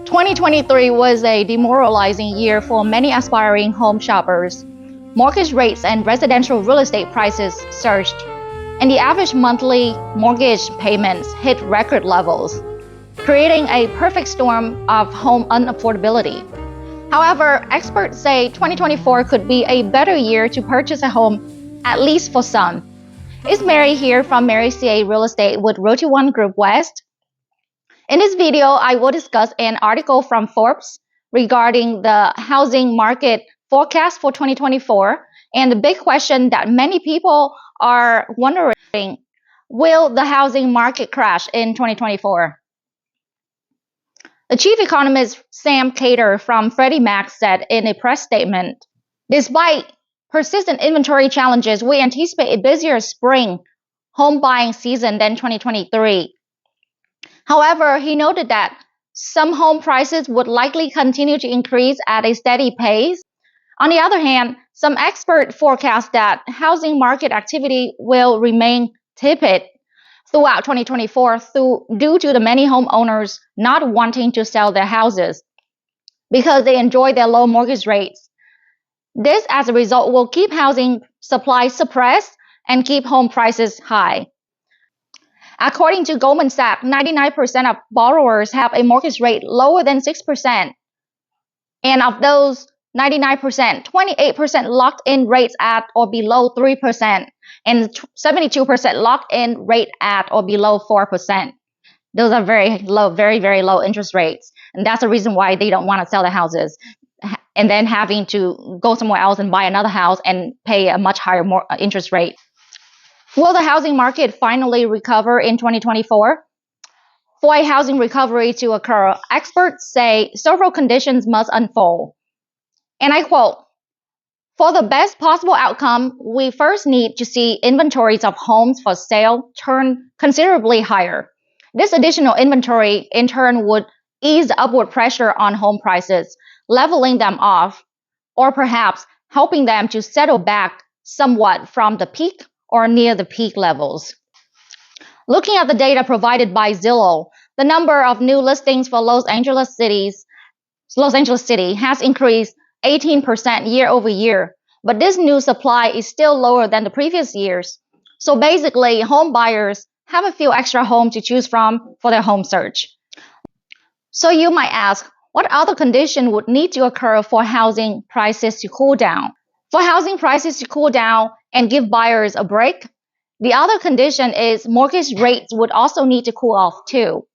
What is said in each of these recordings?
2023 was a demoralizing year for many aspiring home shoppers. Mortgage rates and residential real estate prices surged, and the average monthly mortgage payments hit record levels, creating a perfect storm of home unaffordability. However, experts say 2024 could be a better year to purchase a home, at least for some. It's Mary here from Mary CA Real Estate with Realty One Group West. In this video, I will discuss an article from Forbes regarding the housing market forecast for 2024 and the big question that many people are wondering, will the housing market crash in 2024? The chief economist Sam Khater from Freddie Mac said in a press statement, despite persistent inventory challenges, we anticipate a busier spring home buying season than 2023. However, he noted that some home prices would likely continue to increase at a steady pace. On the other hand, some experts forecast that housing market activity will remain tepid throughout 2024 due to the many homeowners not wanting to sell their houses because they enjoy their low mortgage rates. This, as a result, will keep housing supply suppressed and keep home prices high. According to Goldman Sachs, 99% of borrowers have a mortgage rate lower than 6%. And of those 99%, 28% locked in rates at or below 3%, and 72% locked in rate at or below 4%. Those are very low, very, very low interest rates. And that's the reason why they don't want to sell the houses and then having to go somewhere else and buy another house and pay a much higher interest rate. Will the housing market finally recover in 2024? For a housing recovery to occur, experts say several conditions must unfold. And I quote, for the best possible outcome, we first need to see inventories of homes for sale turn considerably higher. This additional inventory, in turn, would ease the upward pressure on home prices, leveling them off, or perhaps helping them to settle back somewhat from the peak or near the peak levels. Looking at the data provided by Zillow, the number of new listings for Los Angeles City has increased 18% year over year, but this new supply is still lower than the previous years. So basically, home buyers have a few extra homes to choose from for their home search. So you might ask, what other condition would need to occur for housing prices to cool down? For housing prices to cool down and give buyers a break, the other condition is mortgage rates would also need to cool off too.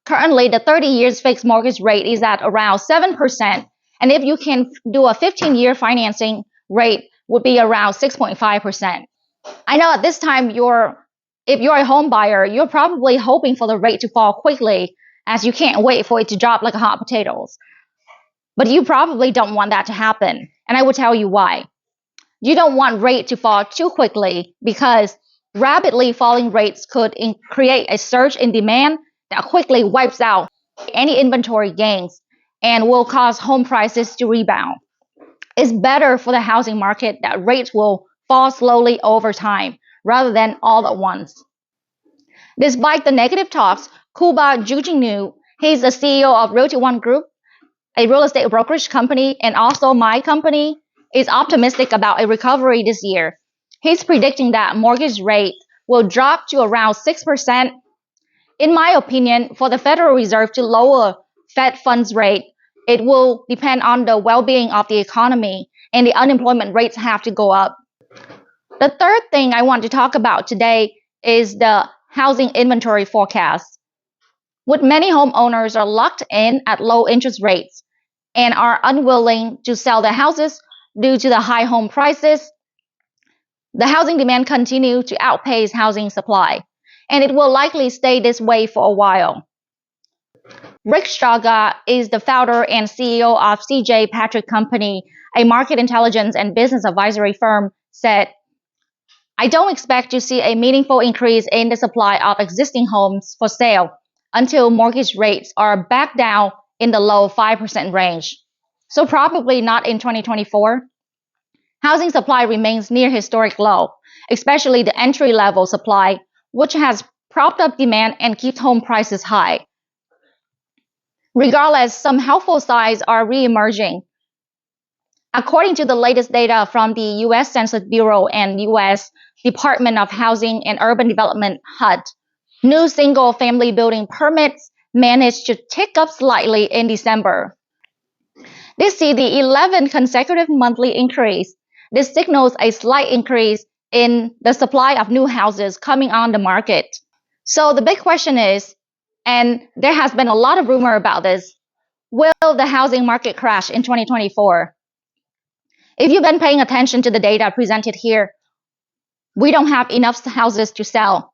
Currently, the 30 years fixed mortgage rate is at around 7%, and if you can do a 15-year financing rate would be around 6.5%. I know at this time, if you're a home buyer, you're probably hoping for the rate to fall quickly as you can't wait for it to drop like hot potatoes. But you probably don't want that to happen, and I will tell you why. You don't want rate to fall too quickly because rapidly falling rates could create a surge in demand that quickly wipes out any inventory gains and will cause home prices to rebound. It's better for the housing market that rates will fall slowly over time rather than all at once. Despite the negative talks, Kuba Jujinu, he's the CEO of Realty One Group, a real estate brokerage company, and also my company, is optimistic about a recovery this year. He's predicting that mortgage rate will drop to around 6%. In my opinion, for the Federal Reserve to lower Fed funds rate, it will depend on the well-being of the economy, and the unemployment rates have to go up. The third thing I want to talk about today is the housing inventory forecast. With many homeowners are locked in at low interest rates and are unwilling to sell their houses due to the high home prices, the housing demand continues to outpace housing supply, and it will likely stay this way for a while. Rick Straga is the founder and CEO of CJ Patrick Company, a market intelligence and business advisory firm, said, I don't expect to see a meaningful increase in the supply of existing homes for sale until mortgage rates are back down in the low 5% range. So probably not in 2024. Housing supply remains near historic low, especially the entry-level supply, which has propped up demand and keeps home prices high. Regardless, some helpful signs are re-emerging. According to the latest data from the U.S. Census Bureau and U.S. Department of Housing and Urban Development (HUD), new single-family building permits managed to tick up slightly in December. This is the 11th consecutive monthly increase. This signals a slight increase in the supply of new houses coming on the market. So the big question is, and there has been a lot of rumor about this, will the housing market crash in 2024? If you've been paying attention to the data presented here, we don't have enough houses to sell.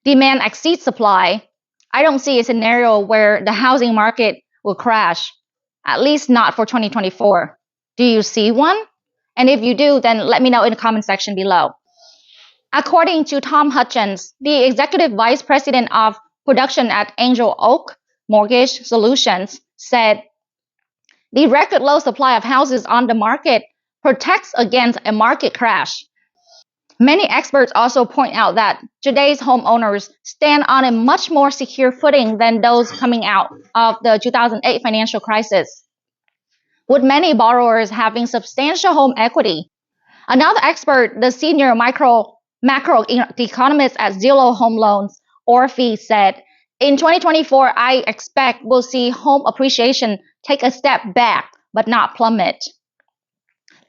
Demand exceeds supply. I don't see a scenario where the housing market will crash, at least not for 2024. Do you see one? And if you do, then let me know in the comment section below. According to Tom Hutchins, the Executive Vice President of Production at Angel Oak Mortgage Solutions, said, the record low supply of houses on the market protects against a market crash. Many experts also point out that today's homeowners stand on a much more secure footing than those coming out of the 2008 financial crisis, with many borrowers having substantial home equity. Another expert, the senior macro economist at Zillow Home Loans, Orphe, said, in 2024, I expect we'll see home appreciation take a step back, but not plummet.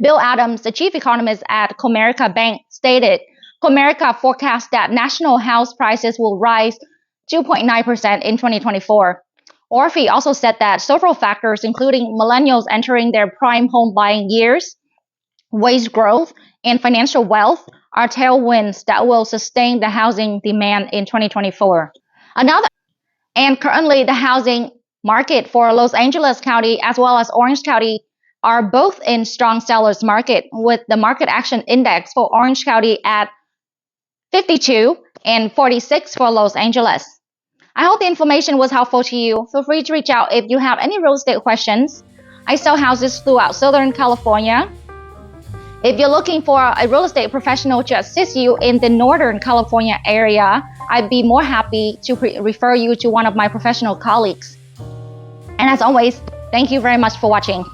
Bill Adams, the chief economist at Comerica Bank, stated, Comerica forecasts that national house prices will rise 2.9% in 2024. Orphe also said that several factors, including millennials entering their prime home buying years, wage growth, and financial wealth, are tailwinds that will sustain the housing demand in 2024. Currently, the housing market for Los Angeles County as well as Orange County are both in strong sellers market, with the market action index for Orange County at 52 and 46 for Los Angeles. I hope the information was helpful to you. Feel free to reach out if you have any real estate questions. I sell houses throughout Southern California. If you're looking for a real estate professional to assist you in the Northern California area, I'd be more happy to refer you to one of my professional colleagues. And as always, thank you very much for watching.